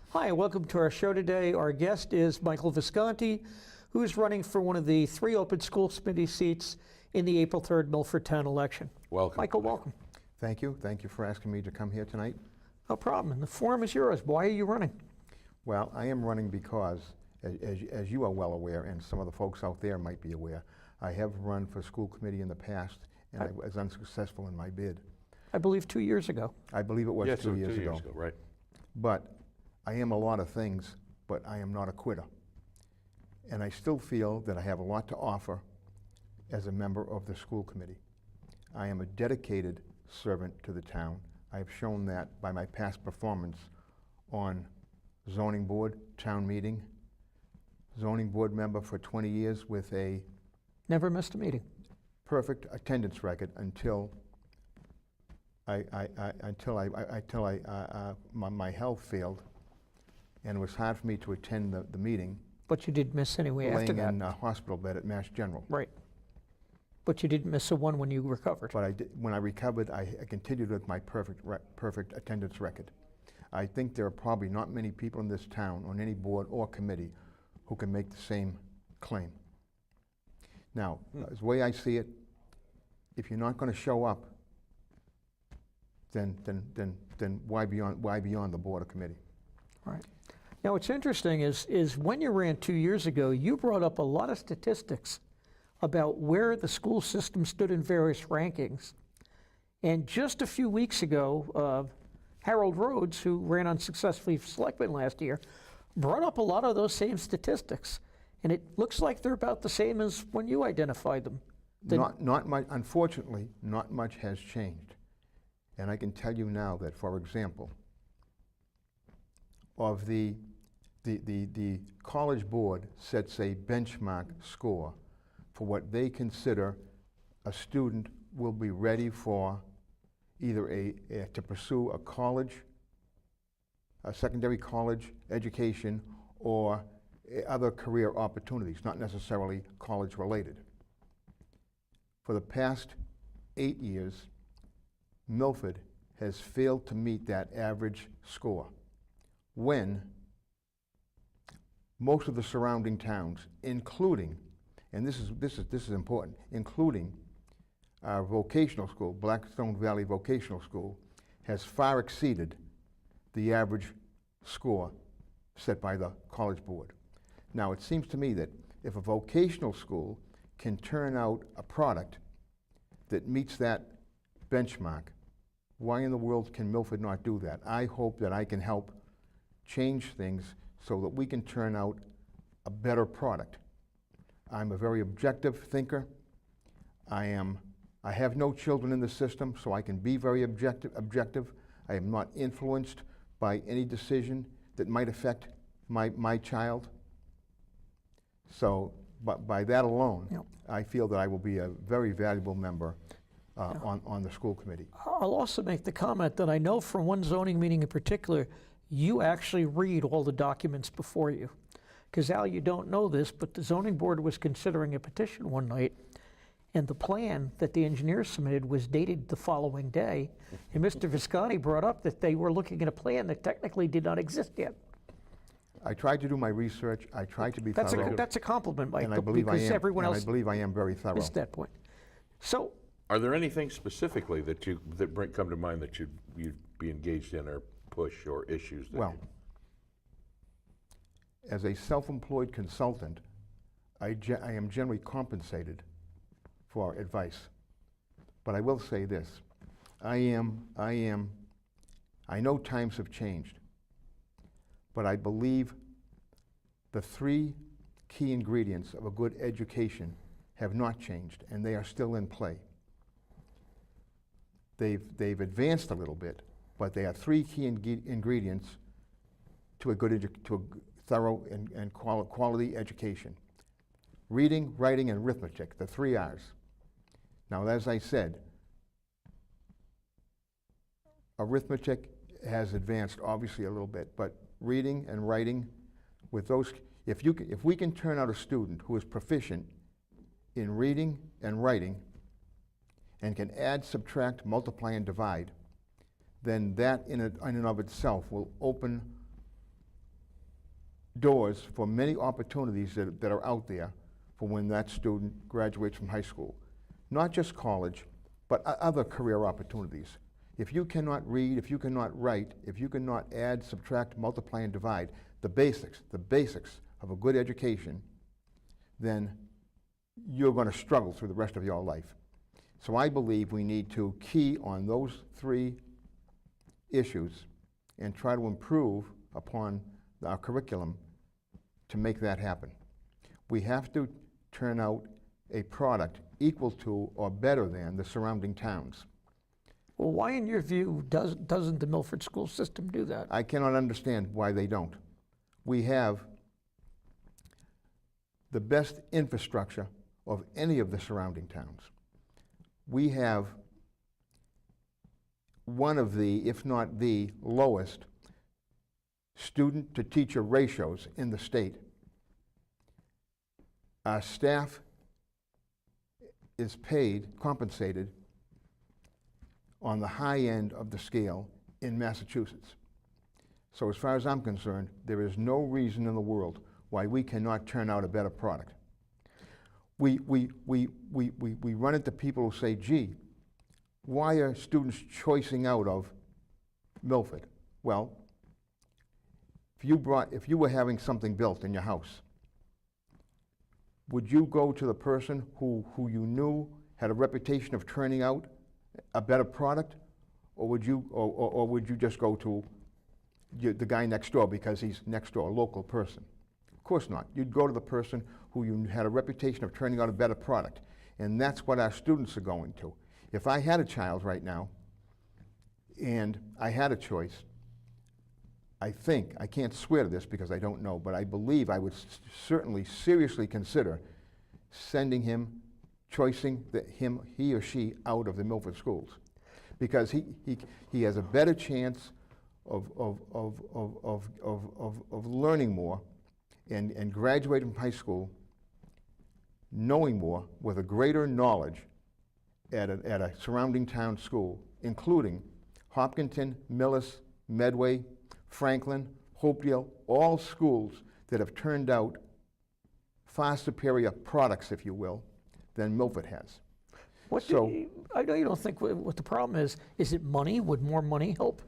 Hi, welcome to our show today. Our guest is Michael Visconti, who is running for one of the 3 open school committee seats in the April 3rd Milford Town election. Welcome. Michael, welcome. Thank you. Thank you for asking me to come here tonight. No problem. And the forum is yours. Why are you running? Well, I am running because, as you are well aware, and some of the folks out there might be aware, I have run for school committee in the past, and I was unsuccessful in my bid. I believe 2 years ago. I believe it was Yes, 2 years 2 ago. years ago, right. But I am a lot of things, but I am not a quitter. And I still feel that I have a lot to offer as a member of the school committee. I am a dedicated servant to the town. I have shown that by my past performance on zoning board, town meeting, zoning board member for 20 years with a Never missed a meeting. perfect attendance record until my health failed, and it was hard for me to attend the meeting. But you did miss anyway after laying that. in a hospital bed at Mass General. Right. But you didn't miss a one when you recovered. But when I recovered, I continued with my perfect attendance record. I think there are probably not many people in this town on any board or committee who can make the same claim. Now, the way I see it, if you're not going to show up, then why be on the board or committee? Right. Now, what's interesting is when you ran 2 years ago, you brought up a lot of statistics about where the school system stood in various rankings. And just a few weeks ago, Harold Rhodes, who ran unsuccessfully for selectman last year, brought up a lot of those same statistics. And it looks like they're about the same as when you identified them. Not much, unfortunately, not much has changed. And I can tell you now that, for example, of the college board sets a benchmark score for what they consider a student will be ready for either to pursue a college, a secondary college education, or other career opportunities, not necessarily college related. For the past 8 years, Milford has failed to meet that average score, when most of the surrounding towns, including, and this is important, including our vocational school, Blackstone Valley Vocational School, has far exceeded the average score set by the college board. Now, it seems to me that if a vocational school can turn out a product that meets that benchmark, why in the world can Milford not do that? I hope that I can help change things so that we can turn out a better product. I'm a very objective thinker. I have no children in the system, so I can be very objective. I am not influenced by any decision that might affect my child. So, but by that alone, Yep. I feel that I will be a very valuable member on the school committee. I'll also make the comment that I know from one zoning meeting in particular, you actually read all the documents before you. Because Al, you don't know this, but the zoning board was considering a petition one night, and the plan that the engineers submitted was dated the following day, and Mr. Visconti brought up that they were looking at a plan that technically did not exist yet. I tried to do my research. I tried to be thorough. That's a compliment, Mike, and I believe because I am, everyone and else I believe I am very thorough. missed that point. So, Are there anything specifically that come to mind that you'd be engaged in, or push, or issues that Well, as a self-employed consultant, I am generally compensated for advice. But I will say this, I know times have changed, but I believe the 3 key ingredients of a good education have not changed, and they are still in play. They've advanced a little bit, but they are 3 key ingredients to a thorough and quality education. reading, writing, and arithmetic, the 3 R's. Now, as I said, arithmetic has advanced obviously a little bit, but reading and writing, with those, if we can turn out a student who is proficient in reading and writing and can add, subtract, multiply, and divide, then that in and of itself will open doors for many opportunities that are out there for when that student graduates from high school. Not just college, but other career opportunities. If you cannot read, if you cannot write, if you cannot add, subtract, multiply, and divide, the basics of a good education, then you're going to struggle through the rest of your life. So I believe we need to key on those 3 issues and try to improve upon our curriculum to make that happen. We have to turn out a product equal to or better than the surrounding towns. Well, why, in your view, doesn't the Milford school system do that? I cannot understand why they don't. We have the best infrastructure of any of the surrounding towns. We have one of the, if not the lowest, student-to-teacher ratios in the state. Our staff is paid, compensated, on the high end of the scale in Massachusetts. So as far as I'm concerned, there is no reason in the world why we cannot turn out a better product. We run into people who say, gee, why are students choicing out of Milford? Well, if you were having something built in your house, would you go to the person who you knew had a reputation of turning out a better product, or would you just go to the guy next door because he's next door, a local person? Of course not. You'd go to the person who you had a reputation of turning out a better product, and that's what our students are going to. If I had a child right now and I had a choice, I think, I can't swear to this because I don't know, but I believe I would certainly seriously consider sending him, choicing he or she out of the Milford schools, because he has a better chance of learning more and graduating from high school, knowing more with a greater knowledge at a surrounding town school, including Hopkinton, Millis, Medway, Franklin, Hopedale, all schools that have turned out far superior products, if you will, than Milford has. I know you don't think what the problem is. Is it money? Would more money help?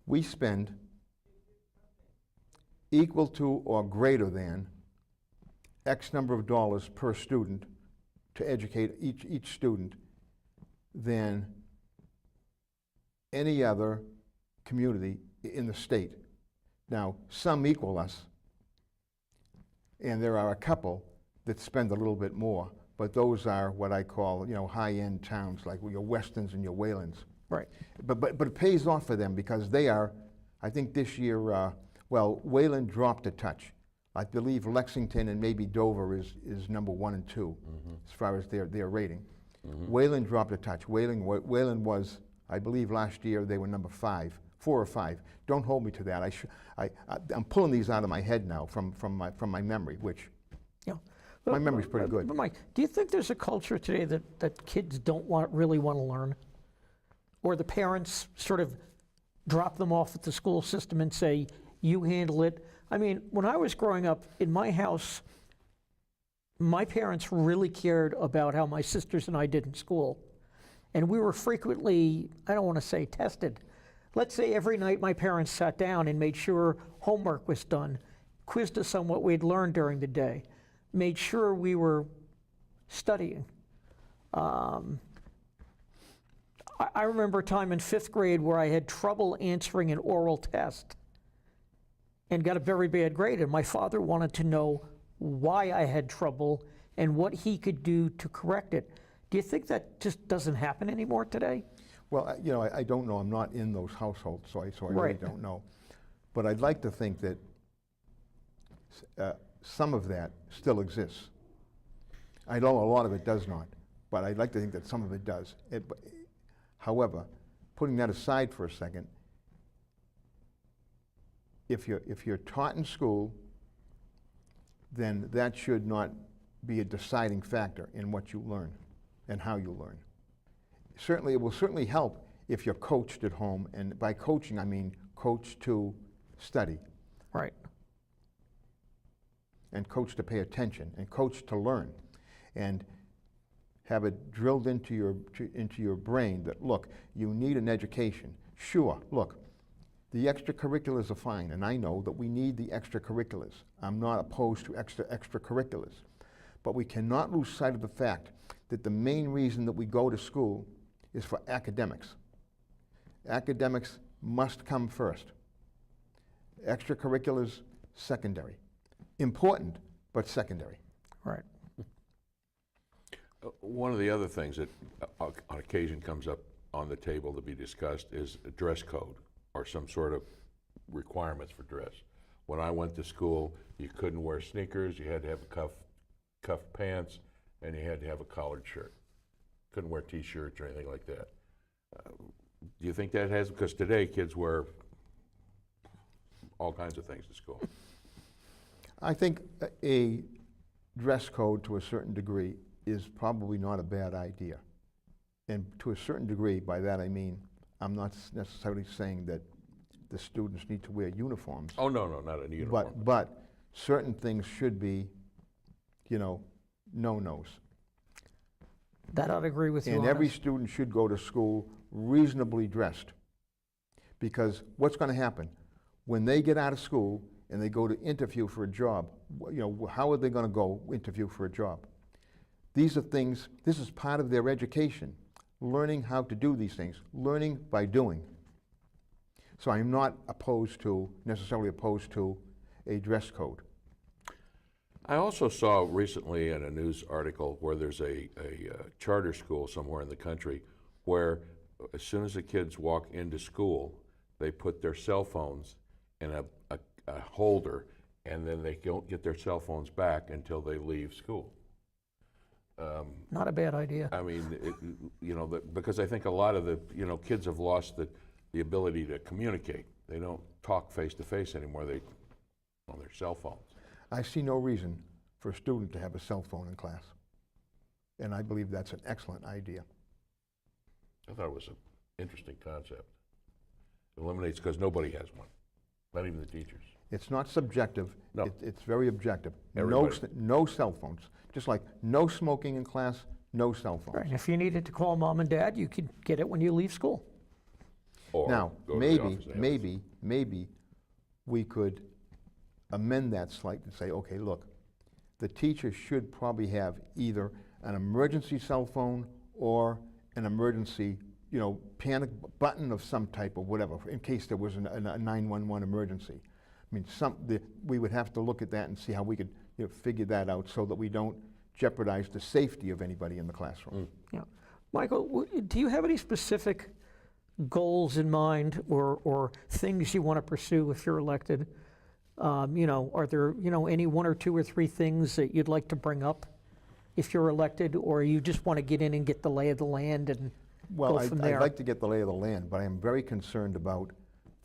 We spend equal to or greater than X number of dollars per student to educate each student than any other community in the state. Now, some equal us, and there are a couple that spend a little bit more, but those are what I call, high-end towns like your Westons and your Waylands. Right. But it pays off for them because they are, I think this year, Wayland dropped a touch. I believe Lexington and maybe Dover is number 1 and 2 as far as their rating. Wayland dropped a touch. Wayland was, I believe last year they were number 4 or 5. Don't hold me to that. I'm pulling these out of my head now from my memory, which my memory's pretty good. But Mike, do you think there's a culture today that kids don't really want to learn? Or the parents sort of drop them off at the school system and say, you handle it? I mean, when I was growing up, in my house, my parents really cared about how my sisters and I did in school. And we were frequently, I don't want to say tested. Let's say every night my parents sat down and made sure homework was done, quizzed us on what we'd learned during the day, made sure we were studying. I remember a time in 5th grade where I had trouble answering an oral test and got a very bad grade, and my father wanted to know why I had trouble and what he could do to correct it. Do you think that just doesn't happen anymore today? Well, I don't know. I'm not in those households, so I really Right. don't know. But I'd like to think that some of that still exists. I know a lot of it does not, but I'd like to think that some of it does. However, putting that aside for a second, if you're taught in school, then that should not be a deciding factor in what you learn and how you learn. Certainly, it will certainly help if you're coached at home, and by coaching I mean coached to study. Right. And coached to pay attention, and coached to learn, and have it drilled into your brain that, look, you need an education. Sure, look, the extracurriculars are fine, and I know that we need the extracurriculars. I'm not opposed to extracurriculars. But we cannot lose sight of the fact that the main reason that we go to school is for academics. Academics must come first. Extracurriculars, secondary. Important, but secondary. Right. One of the other things that on occasion comes up on the table to be discussed is a dress code or some sort of requirements for dress. When I went to school, you couldn't wear sneakers, you had to have cuffed pants, and you had to have a collared shirt. Couldn't wear t-shirts or anything like that. Do you think that has, because today kids wear all kinds of things to school. I think a dress code to a certain degree is probably not a bad idea. And to a certain degree, by that I mean, I'm not necessarily saying that the students need to wear uniforms. Oh, no, not a uniform. But certain things should be, no-nos. That I'd agree with you on. And every student should go to school reasonably dressed. Because what's going to happen? When they get out of school and they go to interview for a job, how are they going to go interview for a job? These are things, this is part of their education, learning how to do these things, learning by doing. So I'm not necessarily opposed to a dress code. I also saw recently in a news article where there's a charter school somewhere in the country where as soon as the kids walk into school, they put their cell phones in a holder, and then they don't get their cell phones back until they leave school. Not a bad idea. I mean, because I think a lot of the kids have lost the ability to communicate. They don't talk face to face anymore. They on their cell phones. I see no reason for a student to have a cell phone in class. And I believe that's an excellent idea. I thought it was an interesting concept. It eliminates, because nobody has one, not even the teachers. It's not subjective. No. It's very objective. Everybody. No cell phones. Just like no smoking in class, no cell phones. Right. If you needed to call mom and dad, you could get it when you leave school. Or Now, go to the office and have it. maybe we could amend that slightly and say, okay, look, the teacher should probably have either an emergency cell phone or an emergency, panic button of some type or whatever, in case there was a 911 emergency. I mean, we would have to look at that and see how we could figure that out so that we don't jeopardize the safety of anybody in the classroom. Yeah. Michael, do you have any specific goals in mind or things you want to pursue if you're elected? Are there, any one or two or three things that you'd like to bring up if you're elected, or you just want to get in and get the lay of the land and go from there? I'd like to get the lay of the land, but I am very concerned about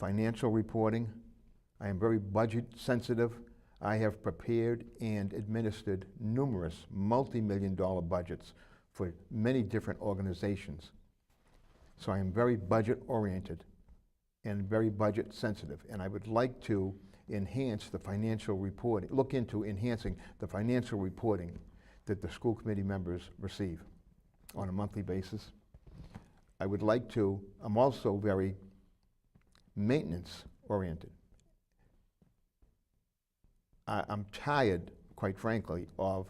financial reporting. I am very budget sensitive. I have prepared and administered numerous multi-million-dollar budgets for many different organizations. So I am very budget oriented and very budget sensitive, and I would like to enhance the financial reporting, look into enhancing the financial reporting that the school committee members receive on a monthly basis. I would like to, I'm also very maintenance oriented. I'm tired, quite frankly, of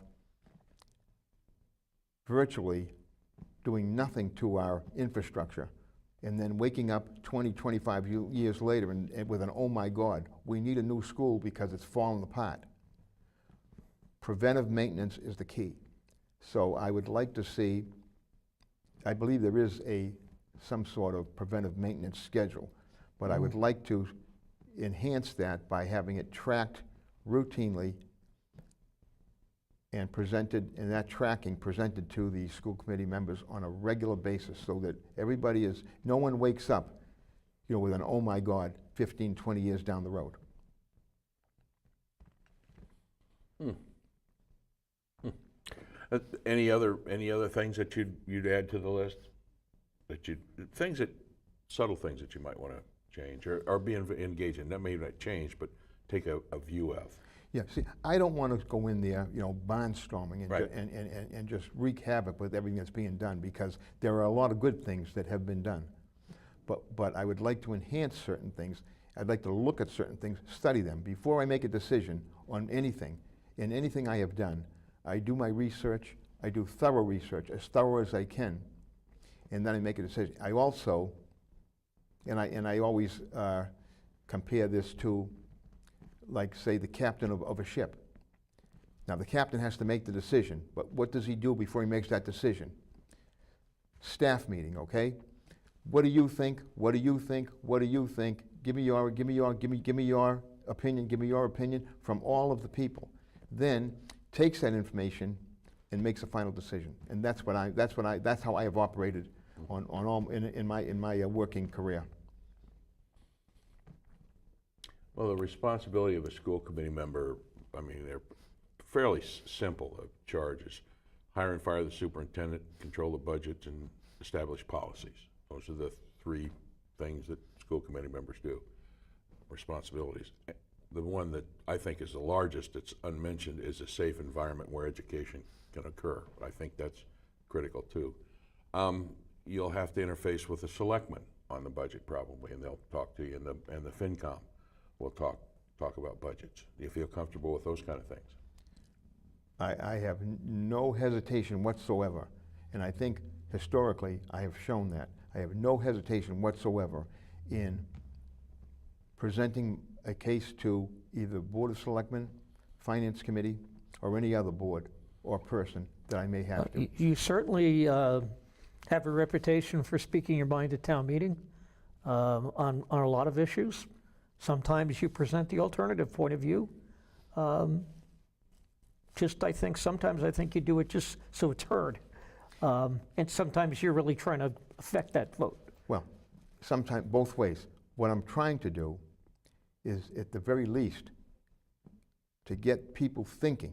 virtually doing nothing to our infrastructure and then waking up 20, 25 years later and with an, oh my God, we need a new school because it's fallen apart. Preventive maintenance is the key. So I would like to see, I believe there is some sort of preventive maintenance schedule, but I would like to enhance that by having it tracked routinely and presented, and that tracking presented to the school committee members on a regular basis so that everybody is, no one wakes up, you know, with an, oh my God, 15, 20 years down the road. Any other things that you'd add to the list? Subtle things that you might want to change or be engaged in? That may not change, but take a view of. Yeah, see, I don't want to go in there, you know, barnstorming and, Right. and just wreak havoc with everything that's being done, because there are a lot of good things that have been done. But I would like to enhance certain things. I'd like to look at certain things, study them. Before I make a decision on anything, in anything I have done, I do my research, I do thorough research, as thorough as I can, and then I make a decision. I also, and I always compare this to, like, say, the captain of a ship. Now, the captain has to make the decision, but what does he do before he makes that decision? Staff meeting, okay? What do you think? What do you think? What do you think? Give me your opinion. Give me your opinion from all of the people. Then takes that information and makes a final decision. And that's how I have operated on all in my working career. Well, the responsibility of a school committee member, I mean, they're fairly simple charges. Hire and fire the superintendent, control the budget, and establish policies. Those are the three things that school committee members do, responsibilities. The one that I think is the largest that's unmentioned is a safe environment where education can occur. I think that's critical too. You'll have to interface with the selectmen on the budget probably, and they'll talk to you, and the FinCom will talk about budgets. Do you feel comfortable with those kind of things? I have no hesitation whatsoever, and I think historically I have shown that. I have no hesitation whatsoever in presenting a case to either Board of Selectmen, Finance Committee, or any other board or person that I may have to. You certainly have a reputation for speaking your mind at town meeting on a lot of issues. Sometimes you present the alternative point of view. Sometimes I think you do it just so it's heard. And sometimes you're really trying to affect that vote. Well, sometimes both ways. What I'm trying to do is, at the very least, to get people thinking,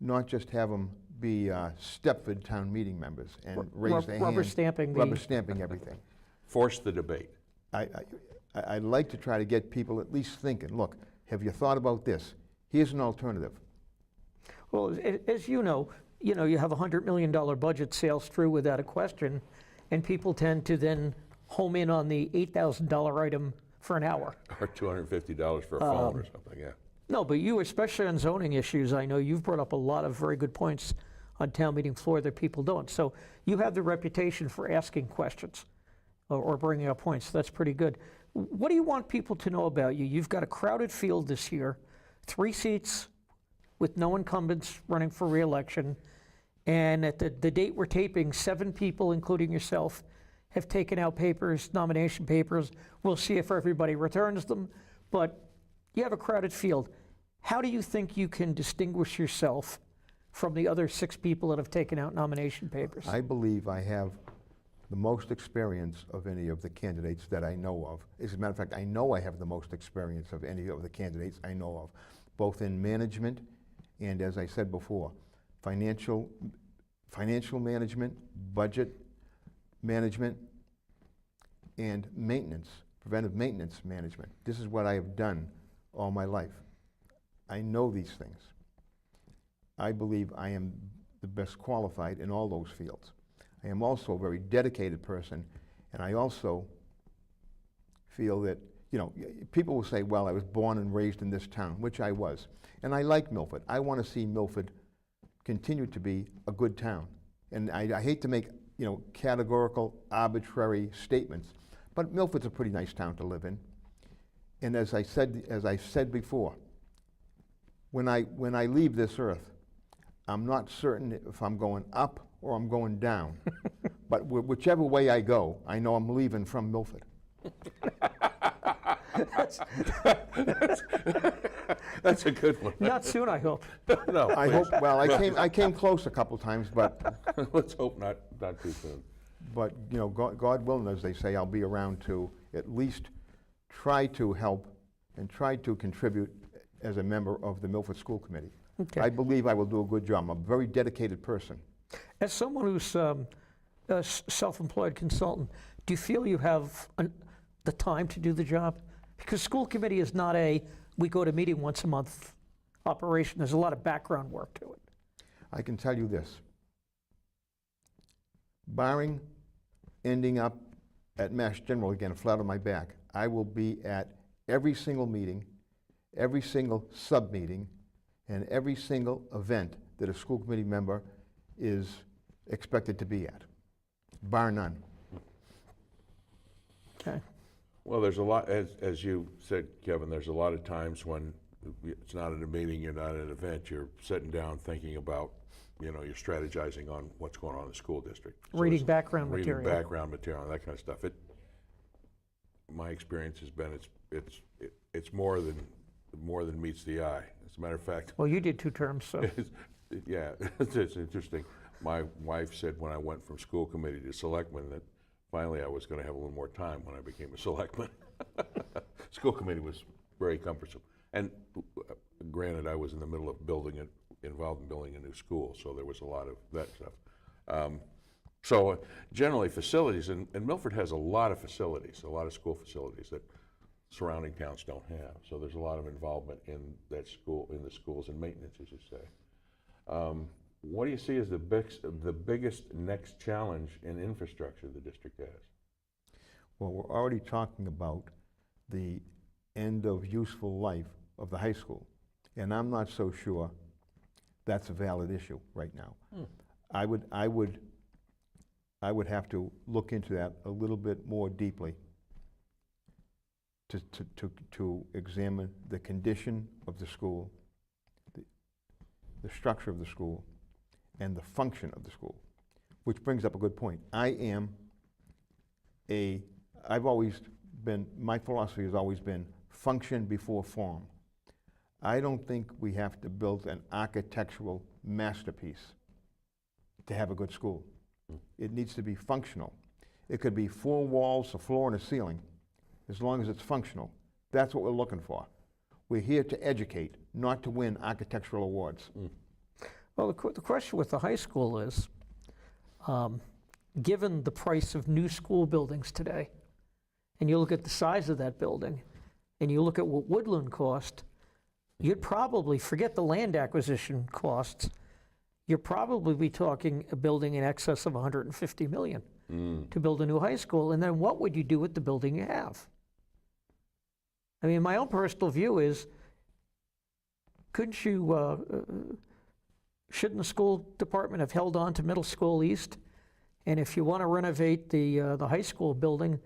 not just have them be Stepford town meeting members and raise their hand. Rubber stamping everything. Force the debate. I'd like to try to get people at least thinking, look, have you thought about this? Here's an alternative. Well, as you know, you have a $100 million budget sails through without a question, and people tend to then home in on the $8,000 item for an hour. Or $250 for a phone or something, yeah. No, but you, especially on zoning issues, I know you've brought up a lot of very good points on town meeting floor that people don't. So you have the reputation for asking questions or bringing up points. That's pretty good. What do you want people to know about you? You've got a crowded field this year, 3 seats with no incumbents running for re-election. And at the date we're taping, 7 people, including yourself, have taken out papers, nomination papers. We'll see if everybody returns them. But you have a crowded field. How do you think you can distinguish yourself from the other 6 people that have taken out nomination papers? I believe I have the most experience of any of the candidates that I know of. As a matter of fact, I know I have the most experience of any of the candidates I know of, both in management and, as I said before, financial management, budget management, and maintenance, preventive maintenance management. This is what I have done all my life. I know these things. I believe I am the best qualified in all those fields. I am also a very dedicated person, and I also feel that, people will say, well, I was born and raised in this town, which I was. And I like Milford. I want to see Milford continue to be a good town. And I hate to make, categorical, arbitrary statements, but Milford's a pretty nice town to live in. And as I said before, when I leave this earth, I'm not certain if I'm going up or I'm going down. But whichever way I go, I know I'm leaving from Milford. That's a good one. Not soon, I hope. No, I please. hope, well, I came close a couple times, but Let's hope not too soon. you know, God willing, as they say, I'll be around to at least try to help and try to contribute as a member of the Milford School Committee. Okay. I believe I will do a good job. I'm a very dedicated person. As someone who's a self-employed consultant, do you feel you have the time to do the job? Because school committee is not we go to meeting once a month operation. There's a lot of background work to it. I can tell you this. Barring ending up at Mass General again, flat on my back, I will be at every single meeting, every single sub-meeting, and every single event that a school committee member is expected to be at, bar none. Okay. Well, there's a lot, as you said, Kevin, there's a lot of times when it's not at a meeting, you're not at an event, you're sitting down thinking about, you know, you're strategizing on what's going on in the school district. So Reading it's background material. Reading background material, and that kind of stuff. My experience has been it's more than meets the eye. As a matter of fact, Well, you did 2 terms, so. yeah, it's interesting. My wife said when I went from school committee to selectman that finally I was going to have a little more time when I became a selectman. School committee was very cumbersome. And granted, I was in the middle of involved in building a new school, so there was a lot of that stuff. So generally facilities, and Milford has a lot of facilities, a lot of school facilities that surrounding towns don't have. So there's a lot of involvement in that school, in the schools, and maintenance, as you say. What do you see as the biggest next challenge in infrastructure the district has? Well, we're already talking about the end of useful life of the high school, and I'm not so sure that's a valid issue right now. I would have to look into that a little bit more deeply to examine the condition of the school, the structure of the school, and the function of the school, which brings up a good point. I've always been, my philosophy has always been function before form. I don't think we have to build an architectural masterpiece to have a good school. It needs to be functional. It could be 4 walls, a floor, and a ceiling, as long as it's functional. That's what we're looking for. We're here to educate, not to win architectural awards. Well, the question with the high school is, given the price of new school buildings today, and you look at the size of that building, and you look at what Woodland cost, you'd probably, forget the land acquisition costs, you'd probably be talking a building in excess of $150 million to build a new high school. And then what would you do with the building you have? I mean, my own personal view is, couldn't you, shouldn't the school department have held on to Middle School East? And if you want to renovate the high school building,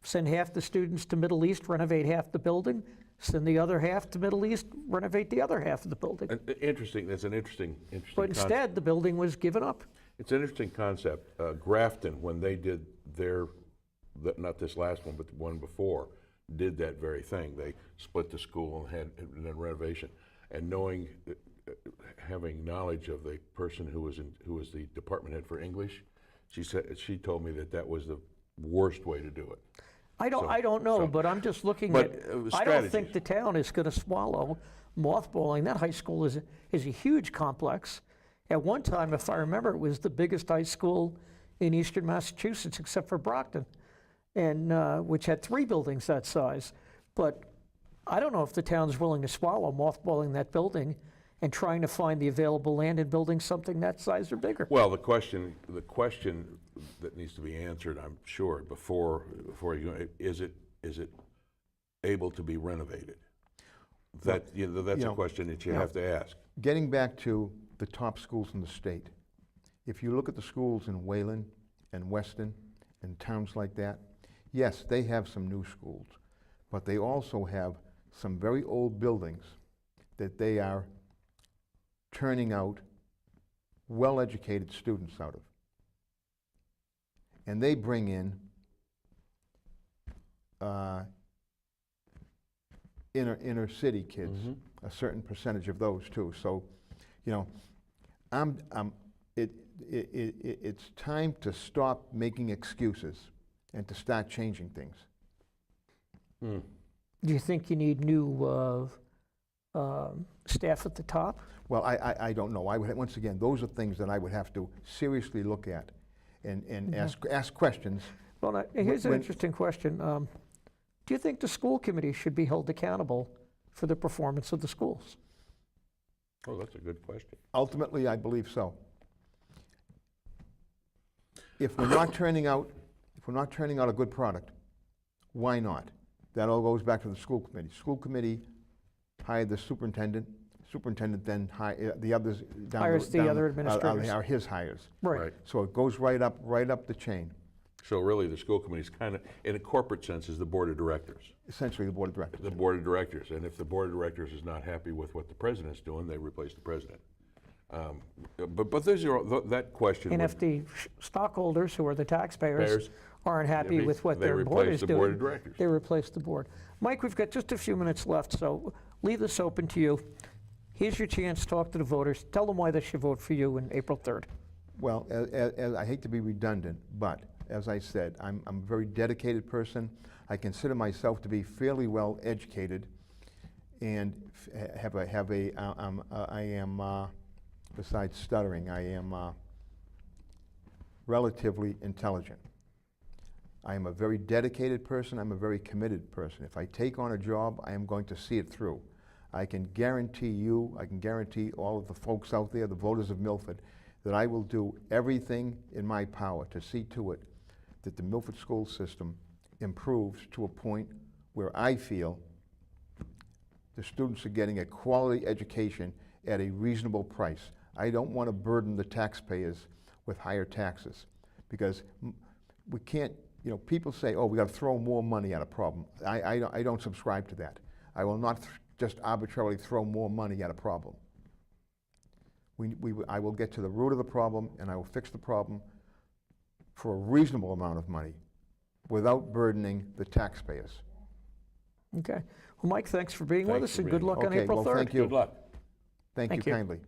send half the students to Middle East, renovate half the building, send the other half to Middle East, renovate the other half of the building. Interesting. That's an interesting But instead, the building was given up. It's an interesting concept. Grafton, when they did not this last one, but the one before, did that very thing. They split the school and then renovation. And having knowledge of the person who was the department head for English, she told me that was the worst way to do it. I don't know, but I'm just looking at, I don't think the town is going to swallow mothballing. That high school is a huge complex. At one time, if I remember, it was the biggest high school in eastern Massachusetts, except for Brockton, and which had 3 buildings that size. But I don't know if the town's willing to swallow mothballing that building and trying to find the available land and building something that size or bigger. Well, the question that needs to be answered, I'm sure, before you go, is it able to be renovated? That's a question that you have to ask. Getting back to the top schools in the state, if you look at the schools in Wayland and Weston and towns like that, yes, they have some new schools, but they also have some very old buildings that they are turning out well-educated students out of. And they bring in inner city kids, a certain percentage of those too. So, you know, it's time to stop making excuses and to start changing things. Do you think you need new staff at the top? Well, I don't know. Once again, those are things that I would have to seriously look at and ask questions. Well, now, here's an interesting question. Do you think the school committee should be held accountable for the performance of the schools? Oh, that's a good question. Ultimately, I believe so. If we're not turning out a good product, why not? That all goes back to the school committee. School committee hired the superintendent. Superintendent then the others down Hires the other administrators. Are his hires. Right. So it goes right up the chain. So really, the school committee's kind of, in a corporate sense, is the board of directors. Essentially, the board of directors. The board of directors, and if the board of directors is not happy with what the president's doing, they replace the president. But there's that question. And if the stockholders, who are the taxpayers, aren't happy with what their board is They replace the doing, board of directors. they replace the board. Mike, we've got just a few minutes left, so leave this open to you. Here's your chance to talk to the voters. Tell them why they should vote for you on April 3rd. Well, as I hate to be redundant, but as I said, I'm a very dedicated person. I consider myself to be fairly well educated, and I am besides stuttering, I am relatively intelligent. I am a very dedicated person. I'm a very committed person. If I take on a job, I am going to see it through. I can guarantee you, I can guarantee all of the folks out there, the voters of Milford, that I will do everything in my power to see to it that the Milford school system improves to a point where I feel the students are getting a quality education at a reasonable price. I don't want to burden the taxpayers with higher taxes, because we can't, you know, people say, oh, we got to throw more money at a problem. I don't subscribe to that. I will not just arbitrarily throw more money at a problem. I will get to the root of the problem, and I will fix the problem for a reasonable amount of money without burdening the taxpayers. Okay. Well, Mike, thanks for being with us, and good luck on Okay, April 3rd. well, thank you. Good luck. Thank you Thank you. kindly.